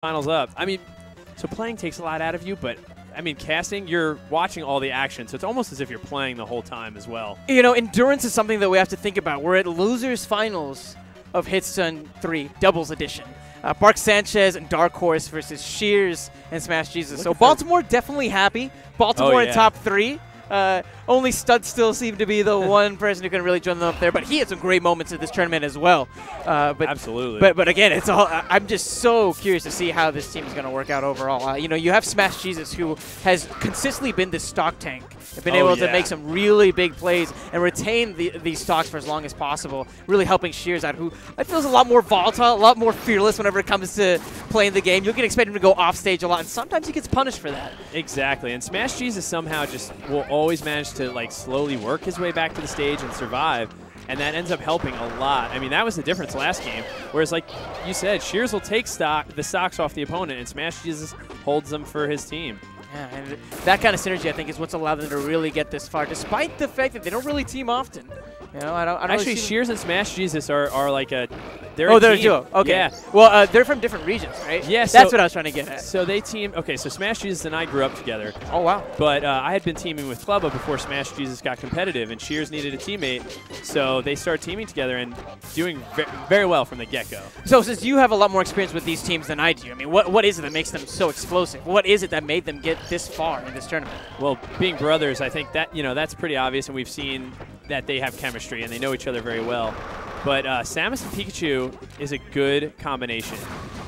finals up. I mean, so playing takes a lot out of you, but I mean, casting, you're watching all the action, so it's almost as if you're playing the whole time as well. You know, endurance is something that we have to think about. We're at losers finals of Hitstun 3 Doubles Edition. BarkSanchez and Darkhorse versus Shears and Smash Jesus. So Baltimore definitely happy. Baltimore in top 3. Only Stud still seemed to be the one person who can really join them up there, but he had some great moments in this tournament as well. Absolutely. But again, it's all. I'm just so curious to see how this team is going to work out overall. You know, you have Smash Jesus, who has consistently been this stock tank, been able to make some really big plays and retain these stocks for as long as possible, really helping Shears out, who I feel is a lot more volatile, a lot more fearless whenever it comes to playing the game. You can expect him to go off stage a lot, and sometimes he gets punished for that. Exactly, and Smash Jesus somehow just will always manage to like slowly work his way back to the stage and survive, and that ends up helping a lot. I mean, that was the difference last game, whereas like you said, Shears will take the stocks off the opponent, and Smash Jesus holds them for his team. Yeah, and that kind of synergy, I think, is what's allowed them to really get this far, despite the fact that they don't really team often. You know, I don't actually really Shears and Smash Jesus are like a they're they're a a duo. Okay. Yeah. Well, they're from different regions, right? Yeah. That's what I was trying to get at. So they team. Okay, so Smash Jesus and I grew up together. Oh wow. But I had been teaming with Clubba before Smash Jesus got competitive, and Shears needed a teammate, so they started teaming together and doing very well from the get-go. So since you have a lot more experience with these teams than I do, I mean, what is it that makes them so explosive? What is it that made them get this far in this tournament? Well, being brothers, I think that that's pretty obvious, and we've seen that they have chemistry and they know each other very well. But Samus and Pikachu is a good combination,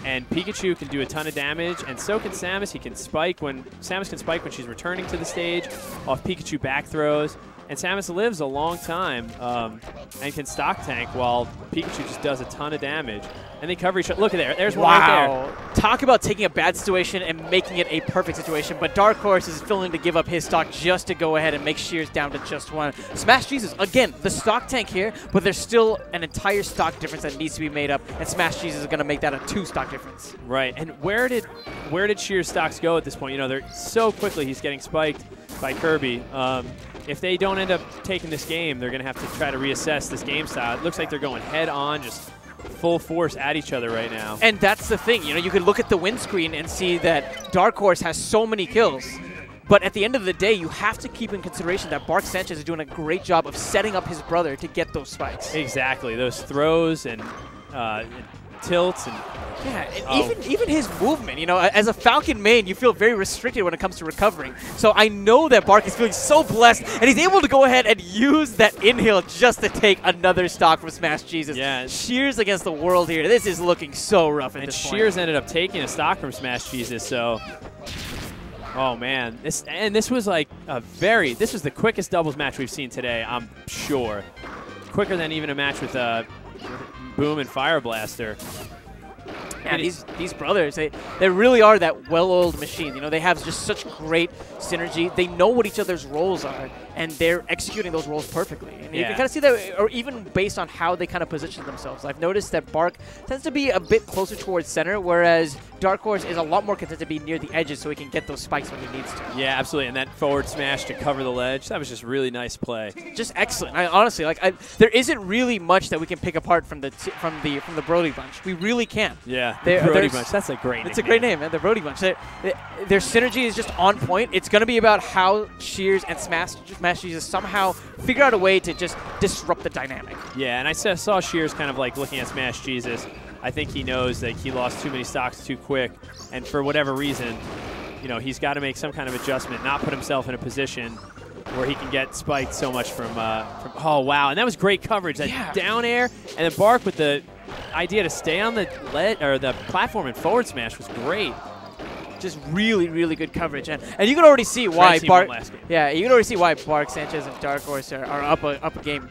and Pikachu can do a ton of damage, and so can Samus. Samus can spike when she's returning to the stage off Pikachu back throws, and Samus lives a long time and can stock tank while Pikachu just does a ton of damage. And they cover each other. Look at there. There's one right there. Talk about taking a bad situation and making it a perfect situation. But Darkhorse is willing to give up his stock just to go ahead and make Shears down to just one. Smash Jesus, again, the stock tank here, but there's still an entire stock difference that needs to be made up. And Smash Jesus is going to make that a 2 stock difference. Right. And where did Shears' stocks go at this point? You know, they're so quickly he's getting spiked by Kirby. If they don't end up taking this game, they're going to have to try to reassess this game style. It looks like they're going head on, just full force at each other right now. And that's the thing. You know, you could look at the win screen and see that Darkhorse has so many kills. But at the end of the day, you have to keep in consideration that BarkSanchez is doing a great job of setting up his brother to get those spikes. Exactly. Those throws and tilts and even his movement, you know, as a Falcon main, you feel very restricted when it comes to recovering. So I know that Bark is feeling so blessed, and he's able to go ahead and use that inhale just to take another stock from Smash Jesus. Yeah. Shears against the world here. This is looking so rough at this point. Shears ended up taking a stock from Smash Jesus, so oh man, this was like this was the quickest doubles match we've seen today, I'm sure. Quicker than even a match with Boom and Fire Blaster. Yeah, these brothers, they really are that well-oiled machine. You know, they have just such great synergy. They know what each other's roles are, and they're executing those roles perfectly. And you can kind of see that, or even based on how they kind of position themselves. I've noticed that Bark tends to be a bit closer towards center, whereas Darkhorse is a lot more content to be near the edges so he can get those spikes when he needs to. Yeah, absolutely. And that forward smash to cover the ledge, that was just really nice play. Just excellent. Honestly, there isn't really much that we can pick apart from the Brody Bunch. We really can't. Yeah, the Brody Bunch. That's a great name. It's a great name, man. The Brody Bunch. Their synergy is just on point. It's going to be about how Shears and Smash Jesus somehow figure out a way to just disrupt the dynamic. Yeah, and I saw Shears kind of like looking at Smash Jesus. I think he knows that he lost too many stocks too quick, and for whatever reason, you know, he's got to make some kind of adjustment, not put himself in a position where he can get spiked so much from oh wow, and that was great coverage. That down air, and then Bark with the idea to stay on the the platform and forward smash was great. Just really, really good coverage, and you can already see why you can already see why BarkSanchez and Darkhorse are up a game.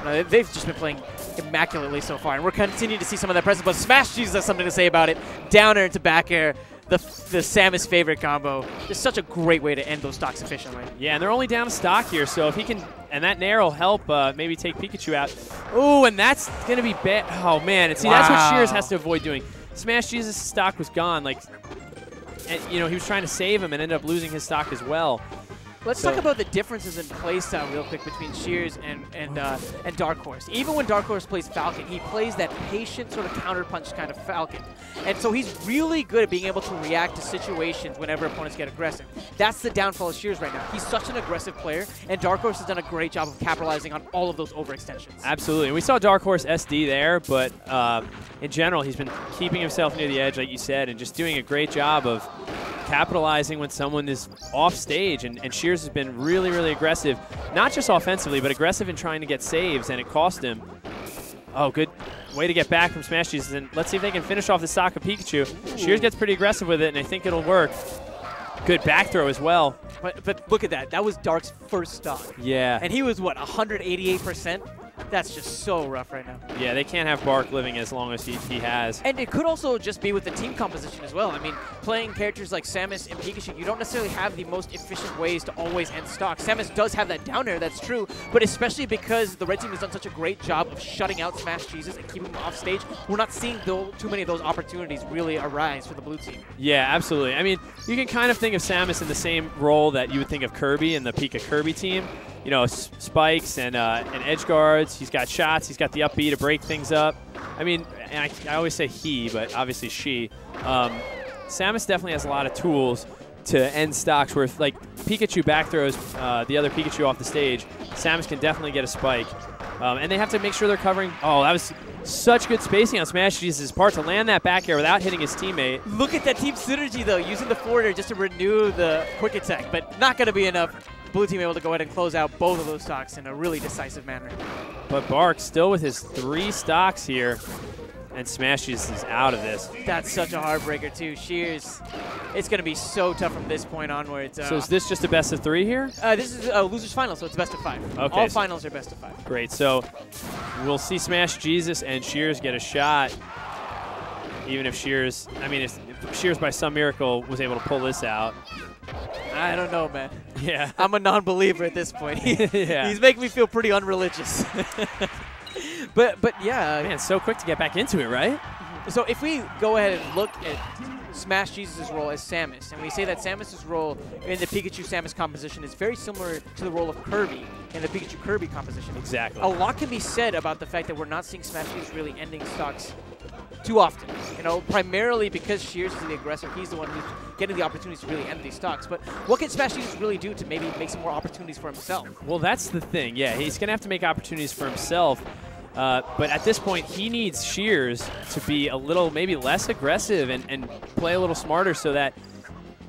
They've just been playing immaculately so far, and we're continuing to see some of that presence. But Smash Jesus has something to say about it. Down air into back air, the Samus favorite combo. Just such a great way to end those stocks efficiently. Yeah, and they're only down a stock here, so if he can, and that Nair will help maybe take Pikachu out. Ooh, and that's going to be bad. Oh man, and see that's what Shears has to avoid doing. Smash Jesus' stock was gone, like, and, you know, he was trying to save him and ended up losing his stock as well. Let's talk about the differences in playstyle real quick between Shears and Darkhorse. Even when Darkhorse plays Falcon, he plays that patient sort of counterpunch kind of Falcon. And so he's really good at being able to react to situations whenever opponents get aggressive. That's the downfall of Shears right now. He's such an aggressive player, and Darkhorse has done a great job of capitalizing on all of those overextensions. Absolutely. We saw Darkhorse SD there, but in general, he's been keeping himself near the edge, like you said, and just doing a great job of capitalizing when someone is off stage. And Shears has been really, really aggressive, not just offensively, but aggressive in trying to get saves, and it cost him. Oh, good way to get back from Smash Jesus. And let's see if they can finish off the stock of Pikachu. Ooh. Shears gets pretty aggressive with it, and I think it'll work. Good back throw as well. But look at that. That was Dark's first stock. Yeah. And he was, what, 188%? That's just so rough right now. Yeah, they can't have Bark living as long as he has. And it could also just be with the team composition as well. I mean, playing characters like Samus and Pikachu, you don't necessarily have the most efficient ways to always end stock. Samus does have that down air, that's true, but especially because the red team has done such a great job of shutting out Smash Jesus and keeping him off stage, we're not seeing too many of those opportunities really arise for the blue team. Yeah, absolutely. I mean, you can kind of think of Samus in the same role that you would think of Kirby in the Pika Kirby team. You know, spikes and edge guards. He's got shots. He's got the up B to break things up. I mean, and I always say he, but obviously she. Samus definitely has a lot of tools to end stocks where, if, like, Pikachu back throws the other Pikachu off the stage, Samus can definitely get a spike. And they have to make sure they're covering. Oh, that was such good spacing on Smash Jesus' part to land that back air without hitting his teammate. Look at that team synergy, though, using the forward air just to renew the quick attack, but not going to be enough. Blue team able to go ahead and close out both of those stocks in a really decisive manner. But Bark still with his 3 stocks here, and Smash Jesus is out of this. That's such a heartbreaker too. Shears, it's going to be so tough from this point onwards. So is this just a best of 3 here? This is a loser's final, so it's best of 5. Okay. All finals are best of 5. Great. So we'll see Smash Jesus and Shears get a shot. Even if Shears, I mean, if Shears by some miracle was able to pull this out. I don't know, man. Yeah. I'm a non-believer at this point. Yeah. He's making me feel pretty unreligious. but yeah. Man, so quick to get back into it, right? So if we go ahead and look at Smash Jesus' role as Samus, and we say that Samus' role in the Pikachu-Samus composition is very similar to the role of Kirby in the Pikachu-Kirby composition. Exactly. A lot can be said about the fact that we're not seeing Smash Jesus really ending stocks too often. You know, primarily because Shears is the aggressor. He's the one who's getting the opportunities to really end these stocks. But what can Smash Jesus really do to maybe make some more opportunities for himself? Well, that's the thing. Yeah, he's going to have to make opportunities for himself. But at this point, he needs Shears to be a little, maybe less aggressive and play a little smarter so that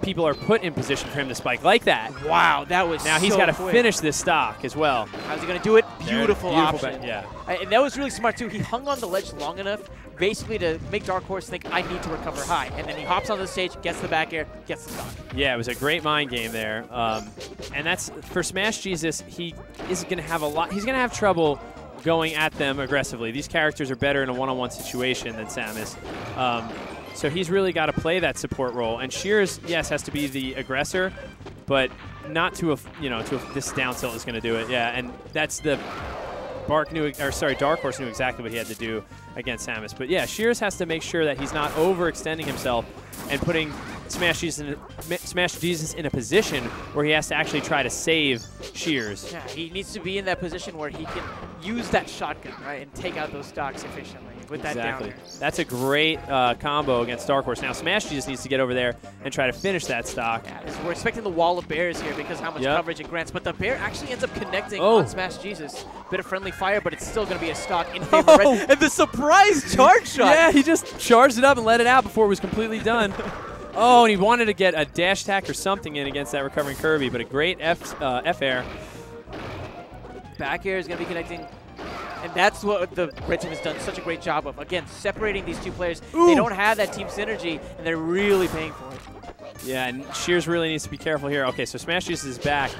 people are put in position for him to spike like that. Wow, that was Now he's got to finish this stock as well. How's he going to do it? Beautiful option. Yeah. And that was really smart, too. He hung on the ledge long enough basically to make Darkhorse think, I need to recover high. And then he hops on the stage, gets the back air, gets the stock. Yeah, it was a great mind game there. And that's, for Smash Jesus, he is going to have a lot. He's going to have trouble going at them aggressively. These characters are better in a one-on-one situation than Samus. So he's really got to play that support role. And Shears, yes, has to be the aggressor, but not to a, this down tilt is going to do it. Yeah, and that's the Darkhorse knew exactly what he had to do against Samus. But yeah, Shears has to make sure that he's not overextending himself and putting Smash Jesus in a position where he has to actually try to save Shears. Yeah, he needs to be in that position where he can use that shotgun, right, and take out those stocks efficiently with that down air. That's a great combo against Darkhorse. Now Smash Jesus needs to get over there and try to finish that stock. Yeah, we're expecting the wall of bears here because how much coverage it grants, but the bear actually ends up connecting on Smash Jesus. Bit of friendly fire, but it's still going to be a stock in favor of Red. And the surprise charge shot! Yeah, he just charged it up and let it out before it was completely done. Oh, and he wanted to get a dash attack or something in against that recovering Kirby, but a great F air. Back air is going to be connecting. And that's what the red team has done such a great job of. Again, separating these two players. Ooh. They don't have that team synergy, and they're really paying for it. Yeah, and Shears really needs to be careful here. Okay, so Smash Jesus is back.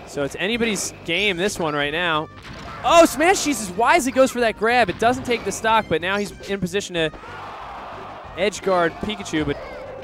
So it's anybody's game, this one right now. Oh, Smash Jesus wisely goes for that grab. It doesn't take the stock, but now he's in position to edge guard Pikachu, but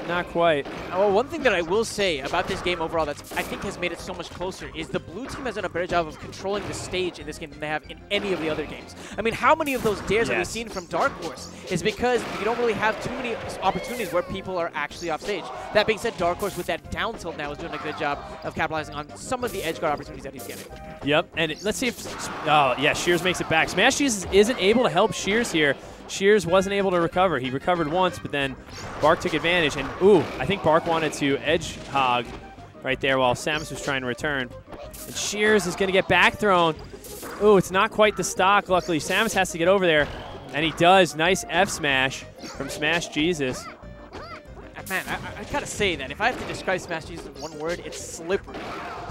not quite. Well, one thing that I will say about this game overall that I think has made it so much closer is the blue team has done a better job of controlling the stage in this game than they have in any of the other games. I mean, how many of those dares have we seen from Darkhorse is because you don't really have too many opportunities where people are actually off stage. That being said, Darkhorse with that down tilt now is doing a good job of capitalizing on some of the edge guard opportunities that he's getting. Yep, and let's see if, oh yeah, Shears makes it back. Smash Jesus isn't able to help Shears here. Shears wasn't able to recover. He recovered once, but then Bark took advantage. And, ooh, I think Bark wanted to edge hog right there while Samus was trying to return. And Shears is going to get back thrown. Ooh, it's not quite the stock, luckily. Samus has to get over there, and he does. Nice F smash from Smash Jesus. Man, I gotta say that if I have to describe Smash Jesus in one word, it's slippery.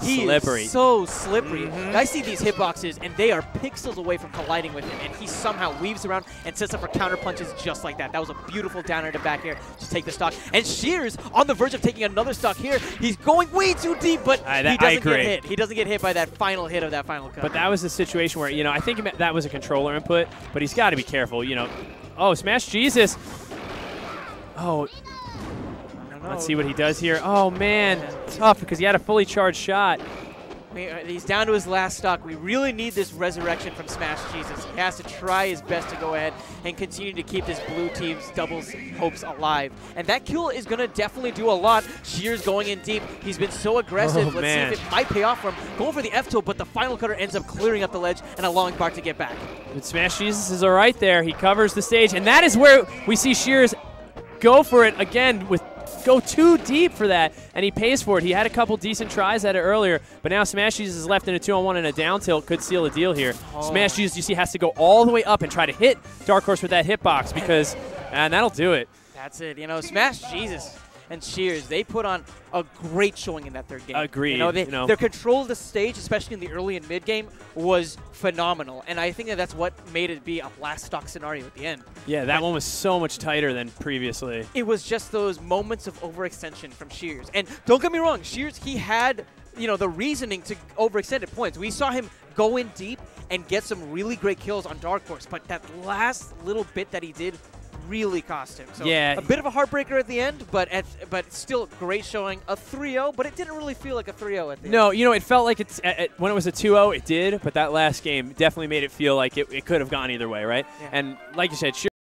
He slippery. Is so slippery. I see these hitboxes, and they are pixels away from colliding with him, and he somehow weaves around and sets up for counter punches just like that. That was a beautiful downer to back air to take the stock. And Shears on the verge of taking another stock here. He's going way too deep, but he doesn't get hit. He doesn't get hit by that final hit of that final cut. But that was a situation where, I think that was a controller input, but he's got to be careful, Oh, Smash Jesus. Oh. Let's see what he does here. Oh, man. Tough because he had a fully charged shot. He's down to his last stock. We really need this resurrection from Smash Jesus. He has to try his best to go ahead and continue to keep this blue team's doubles hopes alive. And that kill is going to definitely do a lot. Shears going in deep. He's been so aggressive. Let's see if it might pay off for him. Going for the F-tilt, but the final cutter ends up clearing up the ledge and allowing Bark to get back. But Smash Jesus is all right there. He covers the stage. And that is where we see Shears go for it again go too deep for that, and he pays for it. He had a couple decent tries at it earlier, but now Smash Jesus is left in a 2-on-1 and a down tilt. Could seal a deal here. Smash Jesus, you see, has to go all the way up and try to hit Darkhorse with that hitbox because, and that'll do it. That's it. Smash Jesus and Shears, they put on a great showing in that third game. Agreed. Their control of the stage, especially in the early and mid game, was phenomenal. And I think that's what made it be a last stock scenario at the end. Yeah, that one was so much tighter than previously. It was just those moments of overextension from Shears. And don't get me wrong, Shears, he had the reasoning to overextend at points. We saw him go in deep and get some really great kills on Darkhorse, but that last little bit that he did really cost him. So yeah. A bit of a heartbreaker at the end, but still great showing. A 3-0, but it didn't really feel like a 3-0 at the end. No, it felt like when it was a 2-0, it did, but that last game definitely made it feel like it could have gone either way, right? Yeah. And like you said,